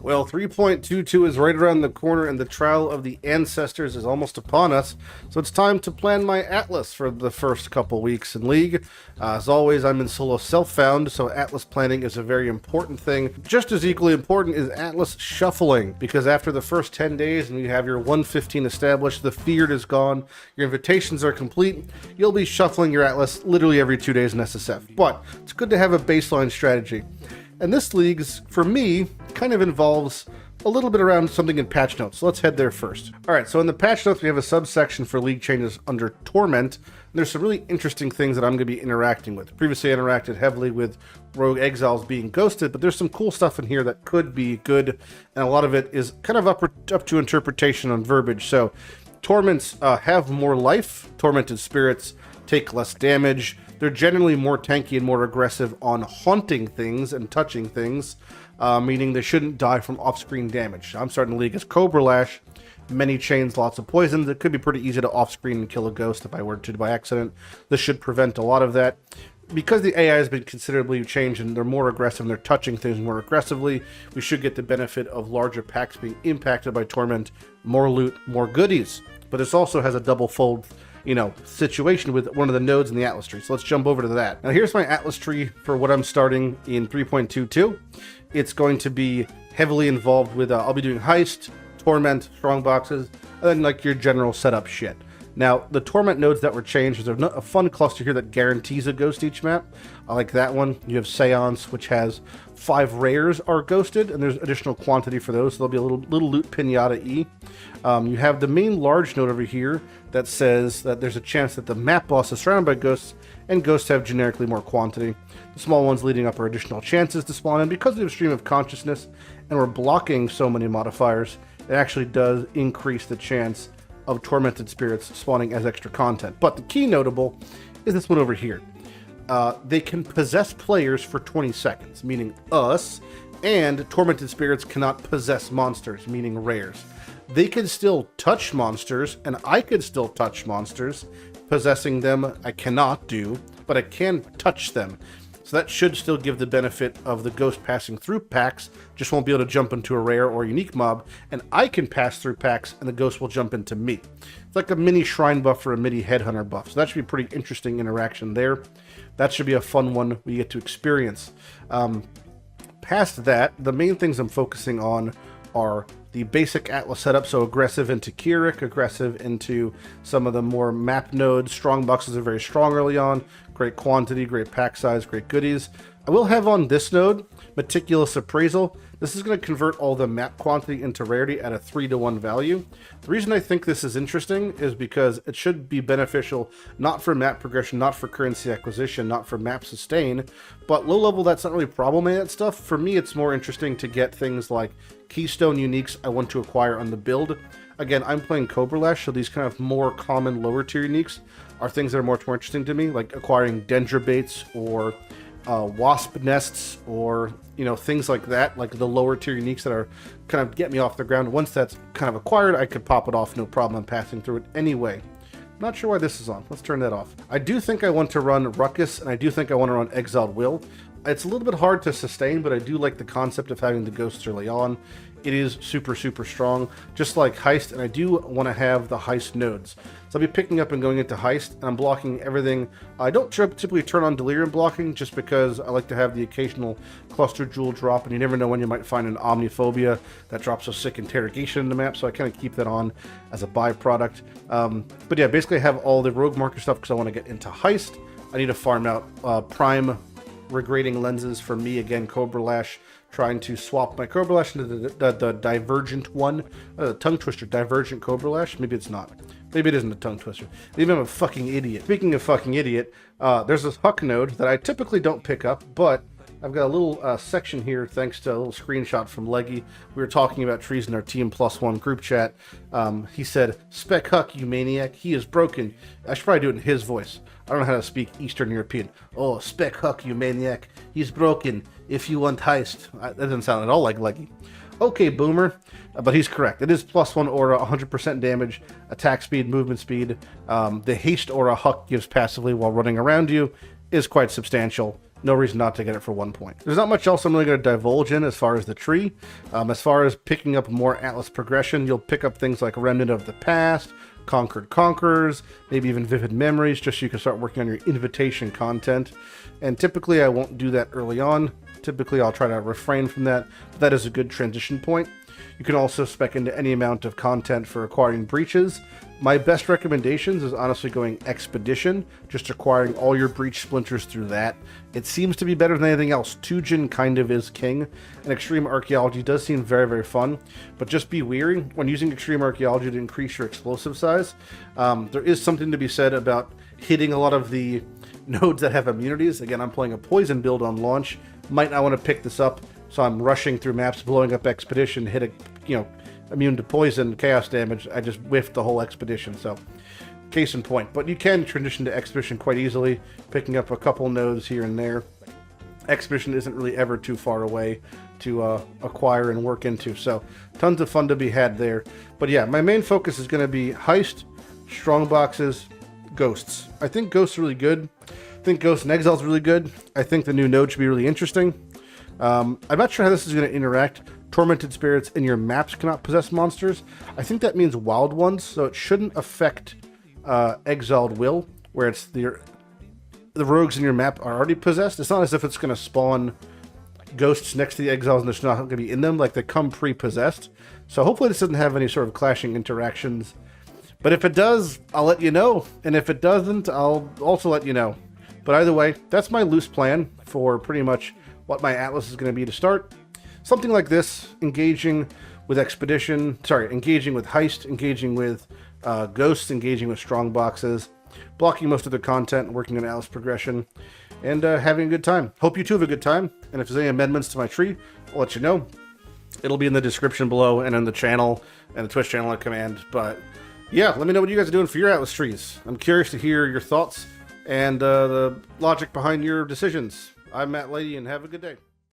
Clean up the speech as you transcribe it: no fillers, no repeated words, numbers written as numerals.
Well, 3.22 is right around the corner, and the trial of the ancestors is almost upon us. So it's time to plan my Atlas for the first couple weeks in League. As always, I'm in solo self-found, so Atlas planning is a very important thing. Just as equally important is Atlas shuffling, because after the first 10 days and you have your 115 established, the feared is gone, your invitations are complete, you'll be shuffling your Atlas literally every 2 days in SSF. But it's good to have a baseline strategy. And this league's, for me, kind of involves a little bit around something in patch notes. So let's head there first. All right, so in the patch notes, we have a subsection for league changes under Torment. And there's some really interesting things that I'm going to be interacting with. Previously, I interacted heavily with Rogue Exiles being ghosted, but there's some cool stuff in here that could be good. And a lot of it is kind of up to interpretation on verbiage. So Torments have more life. Tormented spirits take less damage. They're generally more tanky and more aggressive on haunting things and touching things, meaning they shouldn't die from off-screen damage. I'm starting the league as Cobra Lash, many chains, lots of poisons. It could be pretty easy to off-screen and kill a ghost if I were to by accident. This should prevent a lot of that. Because the AI has been considerably changed and they're more aggressive and they're touching things more aggressively, we should get the benefit of larger packs being impacted by Torment, more loot, more goodies. But this also has a double-fold situation with one of the nodes in the Atlas tree. So let's jump over to that. Now here's my Atlas tree for what I'm starting in 3.22. It's going to be heavily involved with, I'll be doing Heist, Torment, strong boxes, and then like your general setup shit. Now, the Torment nodes that were changed, there's a fun cluster here that guarantees a ghost each map. I like that one. You have Seance, which has 5 rares are ghosted, and there's additional quantity for those, so there'll be a little loot pinata-y. You have the main large node over here that says that there's a chance that the map boss is surrounded by ghosts, and ghosts have generically more quantity. The small ones leading up are additional chances to spawn, and because of the stream of consciousness, and we're blocking so many modifiers, it actually does increase the chance of tormented spirits spawning as extra content. But the key notable is this one over here. They can possess players for 20 seconds, meaning us, and tormented spirits cannot possess monsters, meaning rares. They can still touch monsters, and I could still touch monsters. Possessing them, I cannot do, but I can touch them. So that should still give the benefit of the ghost passing through packs, just won't be able to jump into a rare or unique mob, and I can pass through packs and the ghost will jump into me. It's like a mini shrine buff or a mini headhunter buff, so that should be a pretty interesting interaction there. That should be a fun one we get to experience. Past that, the main things I'm focusing on are the basic Atlas setup, so aggressive into Keurig, aggressive into some of the more map nodes. Strong boxes are very strong early on, great quantity, great pack size, great goodies. I will have on this node, Meticulous Appraisal. This is going to convert all the map quantity into rarity at a 3-to-1 value. The reason I think this is interesting is because it should be beneficial not for map progression, not for currency acquisition, not for map sustain, but low level that's not really problematic stuff. For me, it's more interesting to get things like Keystone uniques I want to acquire on the build. Again, I'm playing Cobra Lash, so these kind of more common lower tier uniques are things that are more interesting to me, like acquiring Dendrobates or wasp nests, or things like that, like the lower tier uniques that are kind of get me off the ground. Once that's kind of acquired, I could pop it off, no problem. I'm passing through it anyway. Not sure why this is on. Let's turn that off. I do think I want to run Ruckus, and I do think I want to run Exiled Will. It's a little bit hard to sustain, but I do like the concept of having the ghosts early on. It is super, super strong, just like Heist, and I do want to have the Heist nodes. So I'll be picking up and going into Heist, and I'm blocking everything. I don't typically turn on Delirium blocking, just because I like to have the occasional cluster jewel drop, and you never know when you might find an Omniphobia that drops a sick interrogation in the map, so I kind of keep that on as a byproduct. But yeah, basically I have all the rogue marker stuff because I want to get into Heist. I need to farm out Prime regrading lenses for me, again, Cobra Lash, trying to swap my Cobra Lash into the Divergent one, tongue twister, Divergent Cobra Lash. Maybe it's not. Maybe it isn't a tongue twister. Maybe I'm a fucking idiot. Speaking of fucking idiot, there's this Huck node that I typically don't pick up, but I've got a little section here thanks to a little screenshot from Leggy. We were talking about trees in our Team Plus One group chat. He said, "Spec Huck, you maniac, he is broken." I should probably do it in his voice. I don't know how to speak Eastern European. "Oh, Spec Huck, you maniac, he's broken. If you want Heist." That doesn't sound at all like Leggy. Okay, Boomer, but he's correct. It is +1 aura, 100% damage, attack speed, movement speed. The haste aura Huck gives passively while running around you is quite substantial. no reason not to get it for 1 point. There's not much else I'm really going to divulge in as far as the tree. As far as picking up more Atlas progression, you'll pick up things like Remnant of the Past, Conquered Conquerors, maybe even Vivid Memories, just so you can start working on your invitation content. And typically I won't do that early on. Typically I'll try to refrain from that, but that is a good transition point. You can also spec into any amount of content for acquiring breaches. My best recommendations is honestly going Expedition, just acquiring all your breach splinters through that. It seems to be better than anything else. Tujin kind of is king, and Extreme Archaeology does seem very, very fun, but just be wary when using Extreme Archaeology to increase your explosive size. There is something to be said about hitting a lot of the nodes that have immunities. Again, I'm playing a poison build on launch. Might not want to pick this up, so I'm rushing through maps, blowing up Expedition, hit a, immune to poison, chaos damage. I just whiffed the whole Expedition, so case in point. But you can transition to Expedition quite easily, picking up a couple nodes here and there. Expedition isn't really ever too far away to acquire and work into, so tons of fun to be had there. But yeah, my main focus is going to be Heist, strong boxes, Ghosts. I think Ghosts are really good. I think Ghosts and Exile is really good. I think the new node should be really interesting. I'm not sure how this is going to interact. Tormented spirits in your maps cannot possess monsters. I think that means wild ones, so it shouldn't affect Exiled Will, where it's the rogues in your map are already possessed. It's not as if it's going to spawn ghosts next to the exiles and there's not going to be in them. Like, they come pre-possessed. So hopefully this doesn't have any sort of clashing interactions. But if it does, I'll let you know. And if it doesn't, I'll also let you know. But either way, that's my loose plan for pretty much what my Atlas is going to be to start. Something like this, engaging with engaging with Heist, engaging with Ghosts, engaging with strong boxes, blocking most of the content, working on Atlas progression, and having a good time. Hope you too have a good time, and if there's any amendments to my tree, I'll let you know. It'll be in the description below and in the channel, and the Twitch channel at command. But yeah, let me know what you guys are doing for your Atlas trees. I'm curious to hear your thoughts and the logic behind your decisions. I'm Matt Lighty, and have a good day.